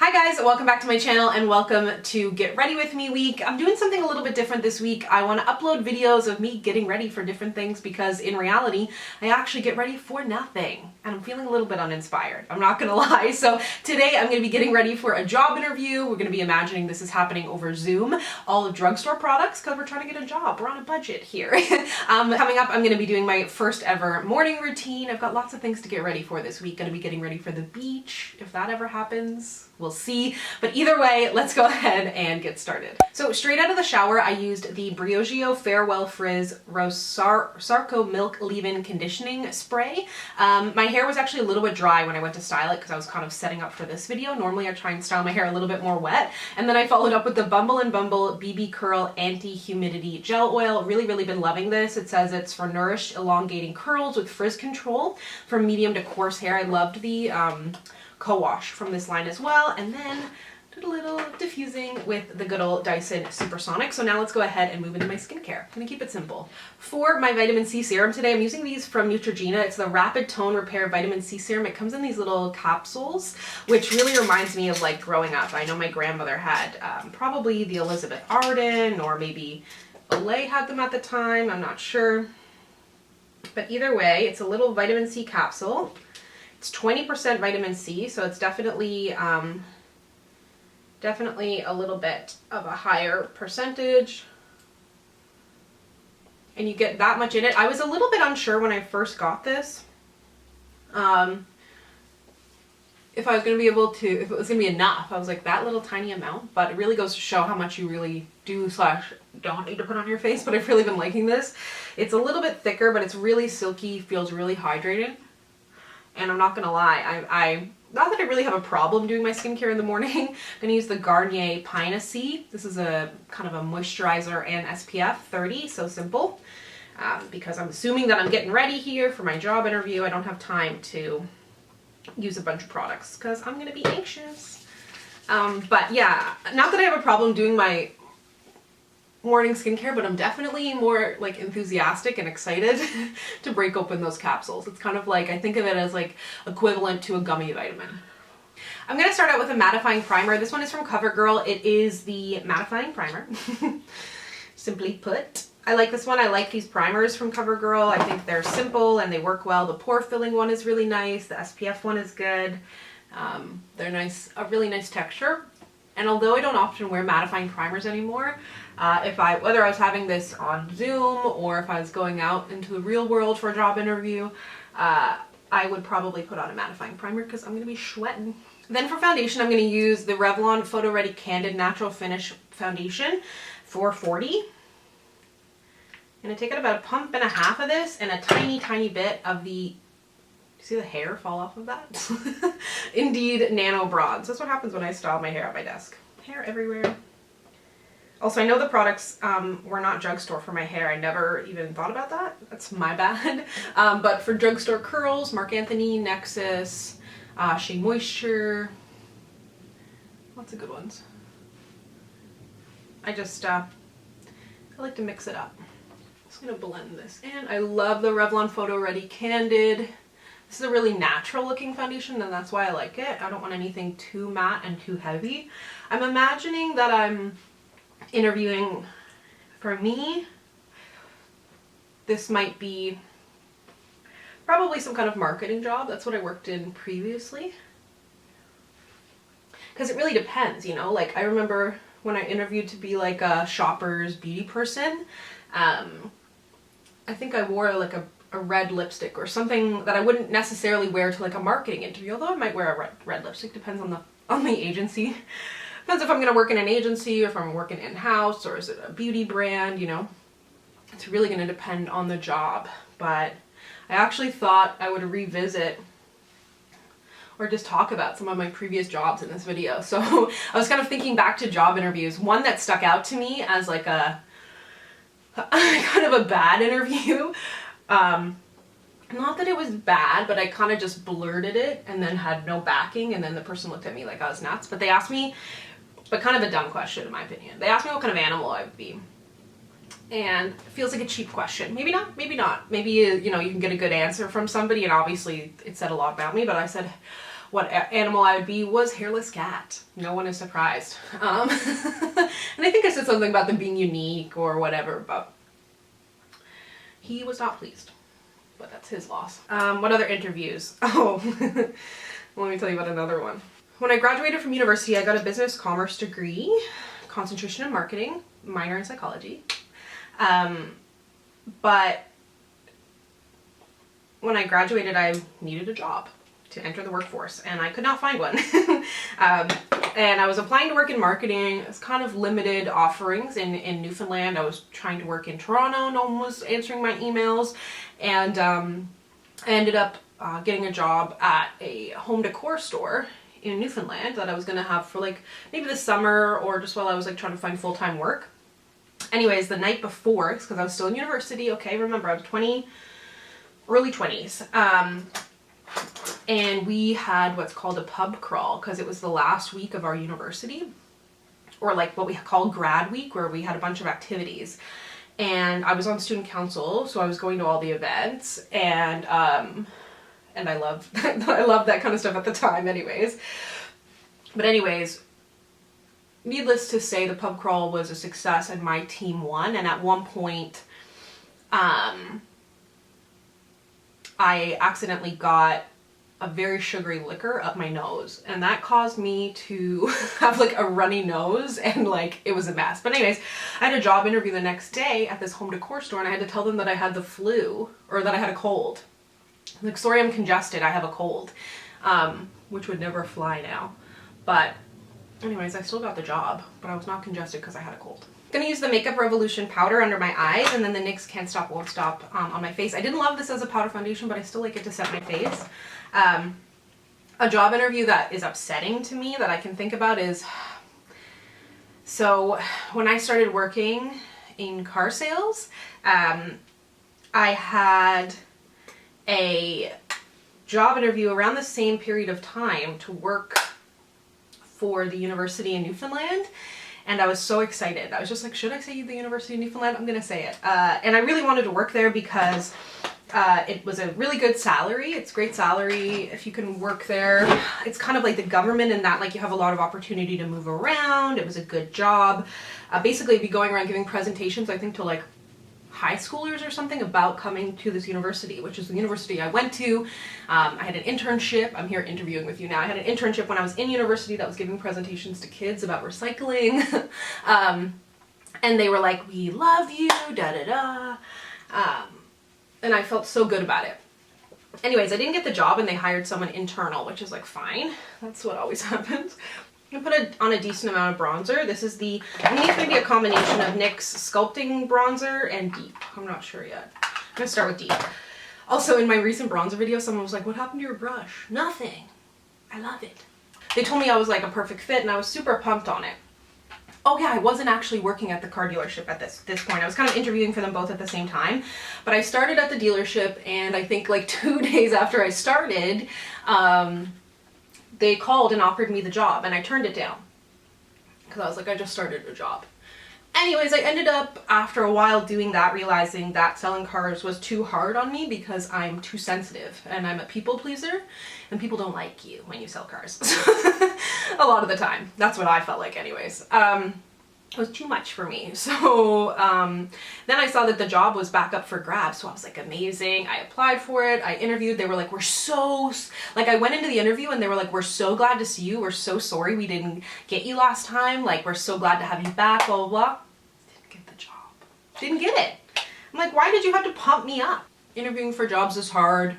Hi guys, welcome back to my channel and welcome to Get Ready With Me week. I'm doing something a little bit different this week. I want to upload videos of me getting ready for different things because in reality, I actually get ready for nothing. And I'm feeling a little bit uninspired. I'm not gonna lie. So today I'm gonna be getting ready for a job interview. We're gonna be imagining this is happening over Zoom. All of drugstore products because we're trying to get a job. We're on a budget here. Coming up, I'm gonna be doing my first ever morning routine. I've got lots of things to get ready for this week. Gonna be getting ready for the beach, if that ever happens. We'll see. But either way, let's go ahead and get started. So straight out of the shower, I used the Briogeo Farewell Frizz Rosarco Milk Leave-In Conditioning Spray. My hair was actually a little bit dry when I went to style it because I was kind of setting up for this video. Normally I try and style my hair a little bit more wet. And then I followed up with the Bumble & Bumble BB Curl Anti-Humidity Gel Oil. Really been loving this. It says it's for nourished, elongating curls with frizz control for medium to coarse hair. I loved the co-wash from this line as well, and then did a little diffusing with the good old Dyson Supersonic. So now let's go ahead and move into my skincare. I'm gonna keep it simple. For my vitamin C serum today, I'm using these from Neutrogena. It's the Rapid Tone Repair Vitamin C Serum. It comes in these little capsules, which really reminds me of like growing up. I know my grandmother had probably the Elizabeth Arden, or maybe Olay had them at the time, I'm not sure. But either way, it's a little vitamin C capsule. It's 20% vitamin C, so it's definitely a little bit of a higher percentage. And you get that much in it. I was a little bit unsure when I first got this if I was going to be able to, if it was going to be enough. I was like, that little tiny amount, but it really goes to show how much you really do / don't need to put on your face. But I've really been liking this. It's a little bit thicker, but it's really silky, feels really hydrated. And I'm not gonna lie, not that I really have a problem doing my skincare in the morning. I'm gonna use the Garnier Pinacy. This is a kind of a moisturizer and SPF 30, so simple. Because I'm assuming that I'm getting ready here for my job interview. I don't have time to use a bunch of products because I'm gonna be anxious. But yeah, not that I have a problem doing my morning skincare, but I'm definitely more like enthusiastic and excited to break open those capsules. It's kind of like, I think of it as like equivalent to a gummy vitamin. I'm going to start out with a mattifying primer. This one is from CoverGirl. It is the mattifying primer. Simply put. I like this one. I like these primers from CoverGirl. I think they're simple and they work well. The pore filling one is really nice. The SPF one is good. They're nice, a really nice texture. And although I don't often wear mattifying primers anymore, whether I was having this on Zoom or if I was going out into the real world for a job interview, I would probably put on a mattifying primer because I'm going to be sweating. Then for foundation, I'm going to use the Revlon Photo Ready Candid Natural Finish Foundation 440. I'm going to take out about a pump and a half of this and a tiny bit of the, see the hair fall off of that? Indeed Nano Bronze. That's what happens when I style my hair at my desk. Hair everywhere. Also, I know the products were not drugstore for my hair. I never even thought about that. That's my bad. But for drugstore curls, Marc Anthony, Nexus, Shea Moisture, lots of good ones. I like to mix it up. Just gonna blend this in. I love the Revlon Photo Ready Candid. This is a really natural looking foundation and that's why I like it. I don't want anything too matte and too heavy. I'm imagining that I'm interviewing for me. This might be probably some kind of marketing job. That's what I worked in previously. Because it really depends, you know, like I remember when I interviewed to be like a Shoppers beauty person, I think I wore like a red lipstick or something that I wouldn't necessarily wear to like a marketing interview, although I might wear a red lipstick, depends on the agency. Depends if I'm going to work in an agency or if I'm working in-house or is it a beauty brand, you know. It's really going to depend on the job. But I actually thought I would revisit or just talk about some of my previous jobs in this video. So I was kind of thinking back to job interviews. One that stuck out to me as like a kind of a bad interview. Not that it was bad, but I kind of just blurted it and then had no backing, and then the person looked at me like I was nuts. But they asked me, but kind of a dumb question in my opinion. They asked me what kind of animal I would be. And it feels like a cheap question. Maybe not, maybe not. Maybe, you know, you can get a good answer from somebody, and obviously it said a lot about me, but I said, what animal I would be was hairless cat. No one is surprised. And I think I said something about them being unique or whatever, but he was not pleased. But that's his loss. What other interviews? Oh, let me tell you about another one. When I graduated from university, I got a business commerce degree, concentration in marketing, minor in psychology. But when I graduated, I needed a job to enter the workforce, and I could not find one. And I was applying to work in marketing. It's kind of limited offerings in Newfoundland. I was trying to work in Toronto. No one was answering my emails. And I ended up getting a job at a home decor store in Newfoundland that I was going to have for like maybe the summer or just while I was like trying to find full-time work. Anyways, the night before, because I was still in university, okay, remember I was 20, early 20s. And we had what's called a pub crawl because it was the last week of our university, or like what we call grad week, where we had a bunch of activities. And I was on student council, so I was going to all the events, and I loved I loved that kind of stuff at the time anyways. But anyways, needless to say, the pub crawl was a success and my team won. And at one point, I accidentally got a very sugary liquor up my nose, and that caused me to have like a runny nose, and like it was a mess. But anyways, I had a job interview the next day at this home decor store, and I had to tell them that I had the flu, or that I had a cold. I'm like, sorry, I'm congested, I have a cold, which would never fly now. But anyways, I still got the job, but I was not congested because I had a cold. I'm gonna use the Makeup Revolution powder under my eyes, and then the NYX Can't Stop Won't Stop on my face. I didn't love this as a powder foundation, but I still like it to set my face. A job interview that is upsetting to me that I can think about is, so when I started working in car sales, I had a job interview around the same period of time to work for the university in Newfoundland. And I was so excited. I was just like, should I say the University of Newfoundland? I'm gonna say it. And I really wanted to work there because it was a really good salary. It's great salary if you can work there. It's kind of like the government in that like you have a lot of opportunity to move around. It was a good job. Basically, be going around giving presentations, I think, to like high schoolers or something about coming to this university, which is the university I went to. I had an internship. I'm here interviewing with you now. I had an internship when I was in university that was giving presentations to kids about recycling. And they were like, we love you, da-da-da. And I felt so good about it. Anyways, I didn't get the job and they hired someone internal, which is like fine. That's what always happens. I'm gonna put on a decent amount of bronzer. This is the, I think it's gonna be a combination of NYX Sculpting Bronzer and Deep. I'm not sure yet. I'm gonna start with Deep. Also, in my recent bronzer video, someone was like, what happened to your brush? Nothing. I love it. They told me I was like a perfect fit and I was super pumped on it. Oh yeah, I wasn't actually working at the car dealership at this point. I was kind of interviewing for them both at the same time. But I started at the dealership, and I think like 2 days after I started, they called and offered me the job, and I turned it down. Because I was like, I just started a job. Anyways, I ended up, after a while doing that, realizing that selling cars was too hard on me because I'm too sensitive, and I'm a people pleaser, and people don't like you when you sell cars. A lot of the time. That's what I felt like anyways. It was too much for me. So then I saw that the job was back up for grabs, so I was like, amazing. I applied for it. I interviewed. They were like, we're so, like I went into the interview and they were like, we're so glad to see you. We're so sorry we didn't get you last time. Like, we're so glad to have you back, blah, blah, blah. Didn't get the job. Didn't get it. I'm like, why did you have to pump me up? Interviewing for jobs is hard.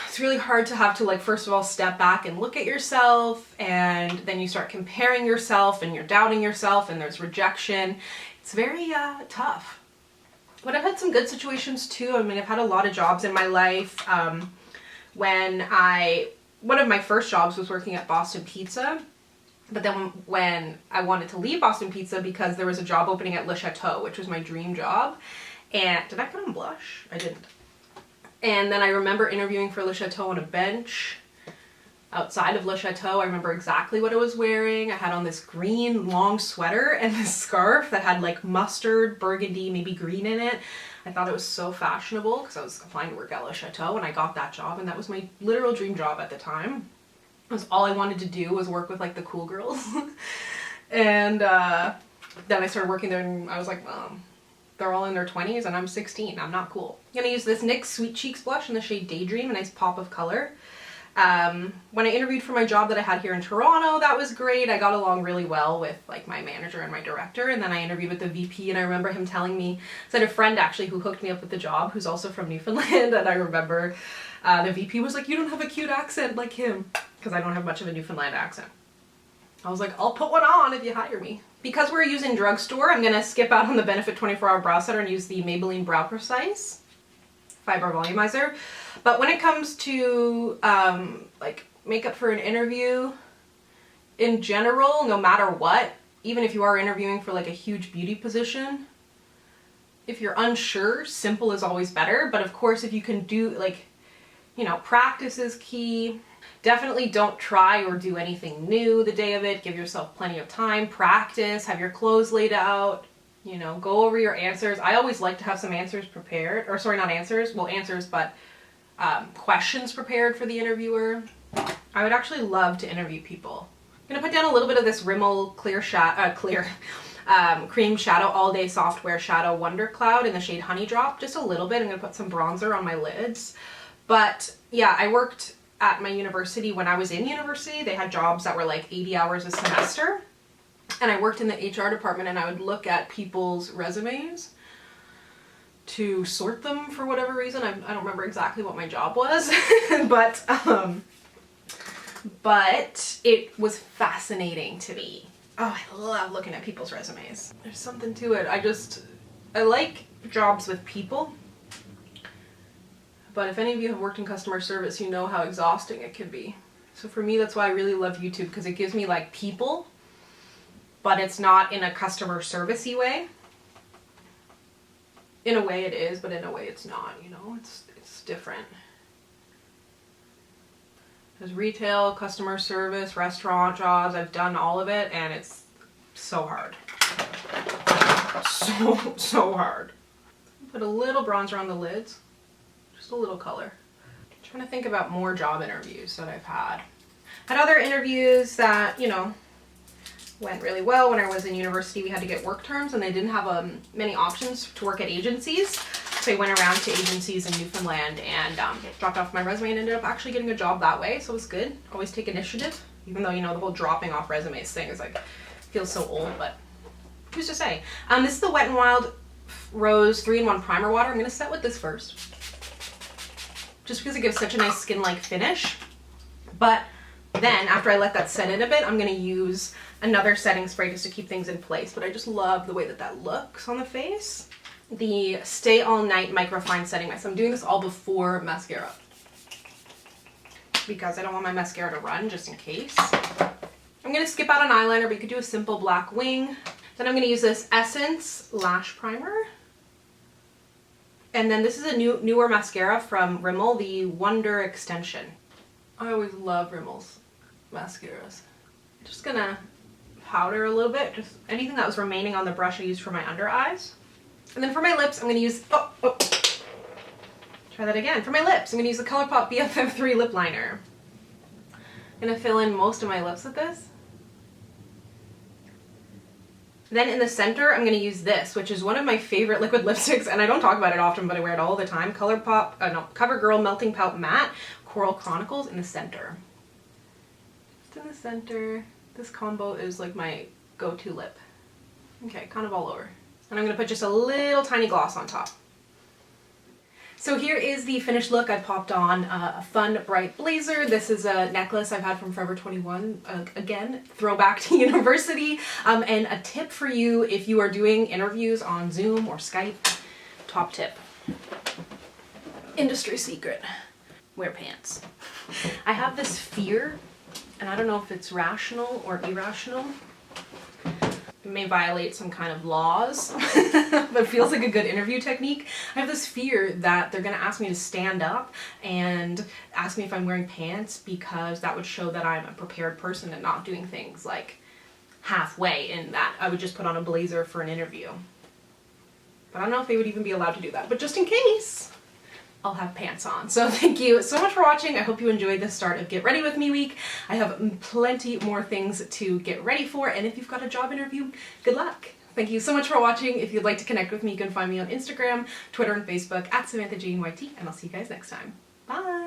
It's really hard to have to, like, first of all, step back and look at yourself, and then you start comparing yourself and you're doubting yourself and there's rejection. It's very tough. But I've had some good situations too. I mean, I've had a lot of jobs in my life. One of my first jobs was working at Boston Pizza. But then when I wanted to leave Boston Pizza because there was a job opening at Le Chateau, which was my dream job. And did I put on blush? I didn't. And then I remember interviewing for Le Chateau on a bench outside of Le Chateau. I remember exactly what I was wearing. I had on this green long sweater and this scarf that had like mustard, burgundy, maybe green in it. I thought it was so fashionable because I was applying to work at Le Chateau and I got that job, and that was my literal dream job at the time. It was all I wanted to do was work with like the cool girls. And then I started working there and I was like, they're all in their 20s and I'm 16. I'm not cool. I'm gonna use this NYX Sweet Cheeks blush in the shade Daydream, a nice pop of color. When I interviewed for my job that I had here in Toronto, that was great. I got along really well with like my manager and my director, and then I interviewed with the VP, and I remember him telling me, so I had a friend actually who hooked me up with the job who's also from Newfoundland, and I remember the VP was like, you don't have a cute accent like him, because I don't have much of a Newfoundland accent. I was like, I'll put one on if you hire me. Because we're using Drugstore, I'm going to skip out on the Benefit 24-Hour Brow Setter and use the Maybelline Brow Precise Fiber Volumizer. But when it comes to like makeup for an interview, in general, no matter what, even if you are interviewing for like a huge beauty position, if you're unsure, simple is always better. But of course, if you can do like, you know, practice is key. Definitely don't try or do anything new the day of it. Give yourself plenty of time. Practice, have your clothes laid out, you know, go over your answers. I always like to have some answers prepared, or sorry, not answers, well answers, but questions prepared for the interviewer. I would actually love to interview people. I'm gonna put down a little bit of this Rimmel Cream Shadow All Day Softwear Shadow Wonder Cloud in the shade Honey Drop. Just a little bit. I'm gonna put some bronzer on my lids. But yeah, I worked at my university when I was in university. They had jobs that were like 80 hours a semester. And I worked in the HR department, and I would look at people's resumes to sort them for whatever reason. I don't remember exactly what my job was, but it was fascinating to me. Oh, I love looking at people's resumes. There's something to it. I like jobs with people. But if any of you have worked in customer service, you know how exhausting it can be. So for me, that's why I really love YouTube, because it gives me like people, but it's not in a customer service-y way. In a way it is, but in a way it's not, you know, it's different. There's retail, customer service, restaurant jobs. I've done all of it, and it's so hard. So hard. Put a little bronzer on the lids. Just a little color. I'm trying to think about more job interviews that I've had. Had other interviews that, you know, went really well. When I was in university, we had to get work terms, and they didn't have many options to work at agencies. So I went around to agencies in Newfoundland and dropped off my resume and ended up actually getting a job that way. So it was good. Always take initiative, even though, you know, the whole dropping off resumes thing is like, feels so old, but who's to say? This is the Wet n Wild Rose 3-in-1 Primer Water. I'm going to set with this first, just because it gives such a nice skin-like finish. But then, after I let that set in a bit, I'm going to use another setting spray just to keep things in place. But I just love the way that that looks on the face. The Stay All Night Microfine Setting Mist. I'm doing this all before mascara, because I don't want my mascara to run, just in case. I'm going to skip out on eyeliner, but you could do a simple black wing. Then I'm going to use this Essence Lash Primer. And then this is a newer mascara from Rimmel, the Wonder Extension. I always love Rimmel's mascaras. Just gonna powder a little bit, just anything that was remaining on the brush I used for my under eyes. And then for my lips, I'm gonna use, try that again. For my lips, I'm gonna use the ColourPop BFF3 lip liner. I'm gonna fill in most of my lips with this. Then in the center, I'm going to use this, which is one of my favorite liquid lipsticks, and I don't talk about it often, but I wear it all the time. CoverGirl Melting Pout Matte Coral Chronicles in the center. Just in the center. This combo is like my go-to lip. Okay, kind of all over. And I'm going to put just a little tiny gloss on top. So here is the finished look. I popped on a fun bright blazer. This is a necklace I've had from Forever 21. Again, throwback to university. And a tip for you if you are doing interviews on Zoom or Skype. Top tip. Industry secret. Wear pants. I have this fear, and I don't know if it's rational or irrational. It may violate some kind of laws, but feels like a good interview technique. I have this fear that they're going to ask me to stand up and ask me if I'm wearing pants, because that would show that I'm a prepared person and not doing things like halfway, in that I would just put on a blazer for an interview. But I don't know if they would even be allowed to do that. But just in case, I'll have pants on. So thank you so much for watching. I hope you enjoyed the start of Get Ready With Me week. I have plenty more things to get ready for, and if you've got a job interview, good luck. Thank you so much for watching. If you'd like to connect with me, you can find me on Instagram, Twitter, and Facebook at SamanthaJaneYT, and I'll see you guys next time. Bye!